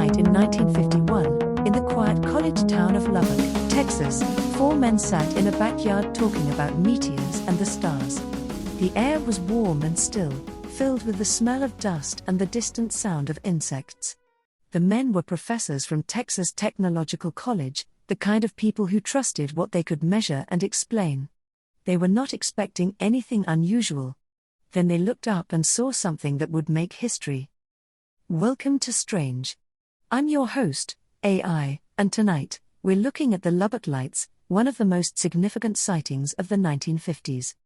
night in 1951, in the quiet college town of Lubbock, Texas, four men sat in a backyard talking about meteors and the stars. The air was warm and still, filled with the smell of dust and the distant sound of insects. The men were professors from Texas Technological College, the kind of people who trusted what they could measure and explain. They were not expecting anything unusual. Then they looked up and saw something that would make history. Welcome to strAInge. I'm your host, AI, and tonight, we're looking at the Lubbock Lights, one of the most significant sightings of the 1950s.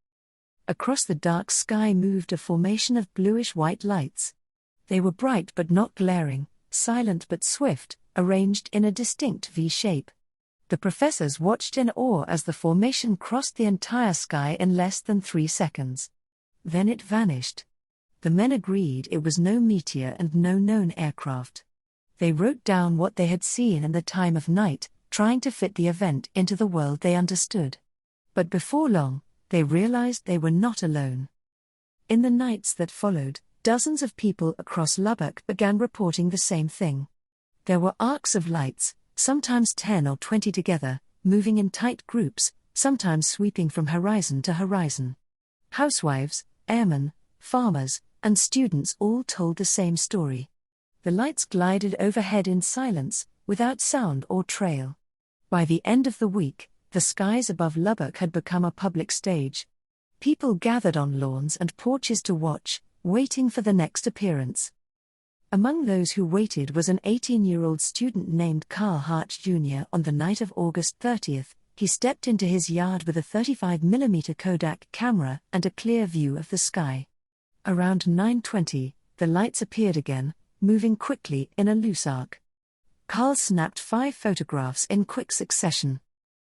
Across the dark sky moved a formation of bluish-white lights. They were bright but not glaring, silent but swift, arranged in a distinct V shape. The professors watched in awe as the formation crossed the entire sky in less than 3 seconds. Then it vanished. The men agreed it was no meteor and no known aircraft. They wrote down what they had seen in the time of night, trying to fit the event into the world they understood. But before long, they realized they were not alone. In the nights that followed, dozens of people across Lubbock began reporting the same thing. There were arcs of lights, sometimes 10 or 20 together, moving in tight groups, sometimes sweeping from horizon to horizon. Housewives, airmen, farmers, and students all told the same story. The lights glided overhead in silence, without sound or trail. By the end of the week, the skies above Lubbock had become a public stage. People gathered on lawns and porches to watch, waiting for the next appearance. Among those who waited was an 18-year-old student named Carl Hart Jr. On the night of August 30th, he stepped into his yard with a 35mm Kodak camera and a clear view of the sky. Around 9:20, the lights appeared again, moving quickly in a loose arc. Carl snapped 5 photographs in quick succession.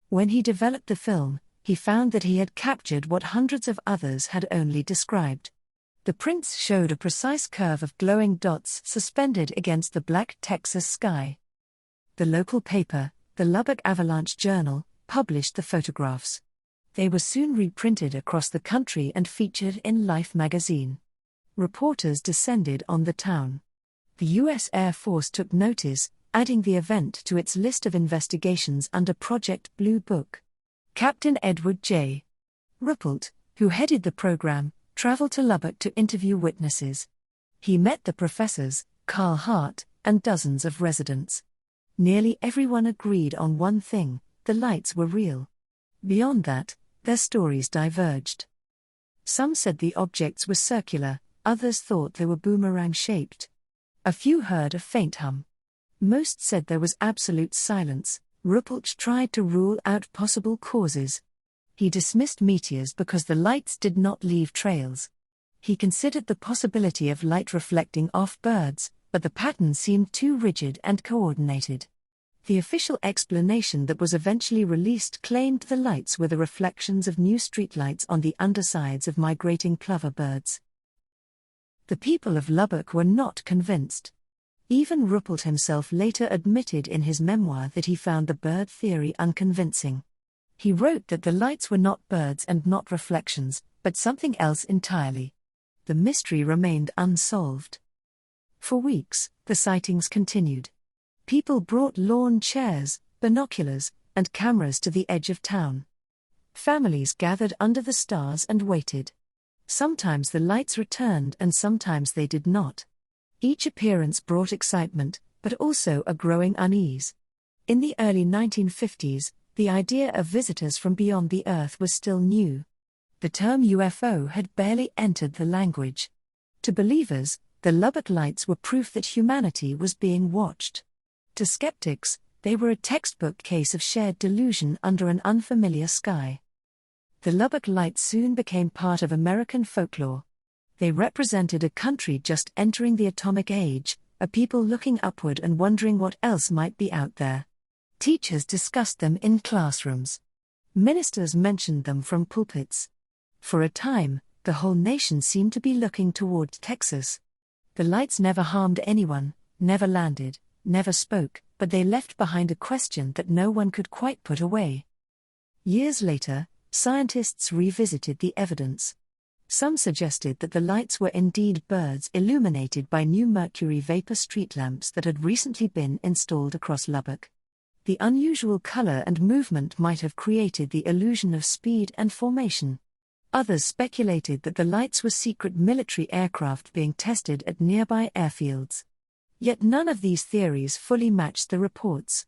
When he developed the film, he found that he had captured what hundreds of others had only described. The prints showed a precise curve of glowing dots suspended against the black Texas sky. The local paper, the Lubbock Avalanche Journal, published the photographs. They were soon reprinted across the country and featured in Life magazine. Reporters descended on the town. The U.S. Air Force took notice, adding the event to its list of investigations under Project Blue Book. Captain Edward J. Ruppelt, who headed the program, traveled to Lubbock to interview witnesses. He met the professors, Carl Hart, and dozens of residents. Nearly everyone agreed on one thing: the lights were real. Beyond that, their stories diverged. Some said the objects were circular, others thought they were boomerang-shaped. A few heard a faint hum. Most said there was absolute silence. Ruppelt tried to rule out possible causes. He dismissed meteors because the lights did not leave trails. He considered the possibility of light reflecting off birds, but the pattern seemed too rigid and coordinated. The official explanation that was eventually released claimed the lights were the reflections of new streetlights on the undersides of migrating plover birds. The people of Lubbock were not convinced. Even Ruppelt himself later admitted in his memoir that he found the bird theory unconvincing. He wrote that the lights were not birds and not reflections, but something else entirely. The mystery remained unsolved. For weeks, the sightings continued. People brought lawn chairs, binoculars, and cameras to the edge of town. Families gathered under the stars and waited. Sometimes the lights returned and sometimes they did not. Each appearance brought excitement, but also a growing unease. In the early 1950s, the idea of visitors from beyond the Earth was still new. The term UFO had barely entered the language. To believers, the Lubbock Lights were proof that humanity was being watched. To skeptics, they were a textbook case of shared delusion under an unfamiliar sky. The Lubbock Lights soon became part of American folklore. They represented a country just entering the atomic age, a people looking upward and wondering what else might be out there. Teachers discussed them in classrooms. Ministers mentioned them from pulpits. For a time, the whole nation seemed to be looking toward Texas. The lights never harmed anyone, never landed, never spoke, but they left behind a question that no one could quite put away. Years later, scientists revisited the evidence. Some suggested that the lights were indeed birds illuminated by new mercury vapor street lamps that had recently been installed across Lubbock. The unusual color and movement might have created the illusion of speed and formation. Others speculated that the lights were secret military aircraft being tested at nearby airfields. Yet none of these theories fully matched the reports.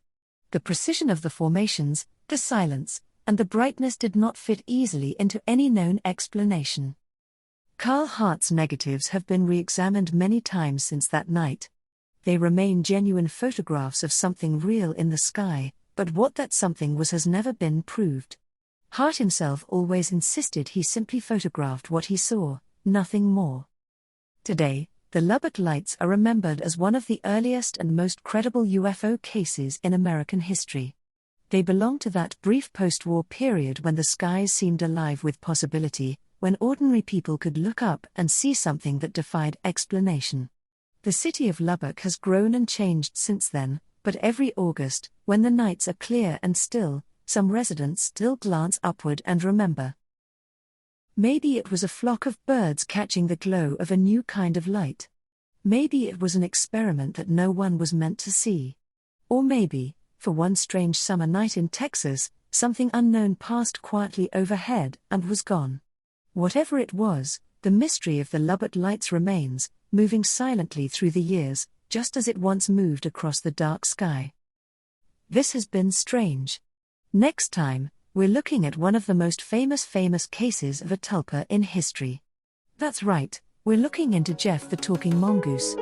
The precision of the formations, the silence, and the brightness did not fit easily into any known explanation. Carl Hart's negatives have been re-examined many times since that night. They remain genuine photographs of something real in the sky, but what that something was has never been proved. Hart himself always insisted he simply photographed what he saw, nothing more. Today, the Lubbock Lights are remembered as one of the earliest and most credible UFO cases in American history. They belong to that brief post-war period when the skies seemed alive with possibility, when ordinary people could look up and see something that defied explanation. The city of Lubbock has grown and changed since then, but every August, when the nights are clear and still, some residents still glance upward and remember. Maybe it was a flock of birds catching the glow of a new kind of light. Maybe it was an experiment that no one was meant to see. Or maybe, for one strange summer night in Texas, something unknown passed quietly overhead and was gone. Whatever it was, the mystery of the Lubbock Lights remains, moving silently through the years, just as it once moved across the dark sky. This has been strAInge. Next time, we're looking at one of the most famous cases of a tulpa in history. That's right, we're looking into Jeff the Talking Mongoose.